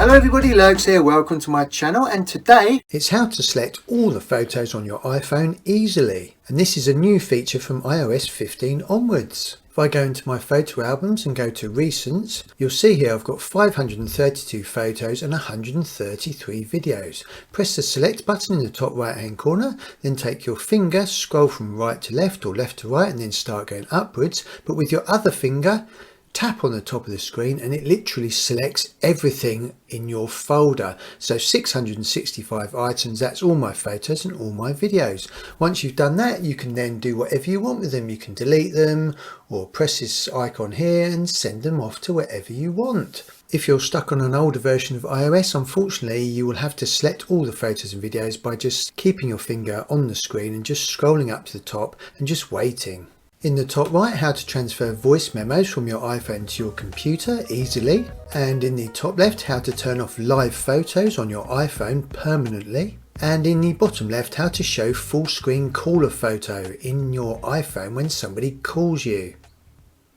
Hello everybody, Lurks here, welcome to my channel, and today it's how to select all the photos on your iPhone easily. And this is a new feature from iOS 15 onwards. If I go into my photo albums and go to recents, you'll see here I've got 532 photos and 133 videos. Press the select button in the top right hand corner, then take your finger, scroll from right to left or left to right and then start going upwards, but with your other finger tap on the top of the screen and it literally selects everything in your folder. So 665 items, that's all my photos and all my videos. Once you've done that, you can then do whatever you want with them. You can delete them or press this icon here and send them off to wherever you want. If you're stuck on an older version of iOS, unfortunately you will have to select all the photos and videos by just keeping your finger on the screen and just scrolling up to the top and just waiting. In the top right, how to transfer voice memos from your iPhone to your computer easily. And in the top left, how to turn off live photos on your iPhone permanently. And in the bottom left, how to show full screen caller photo in your iPhone when somebody calls you.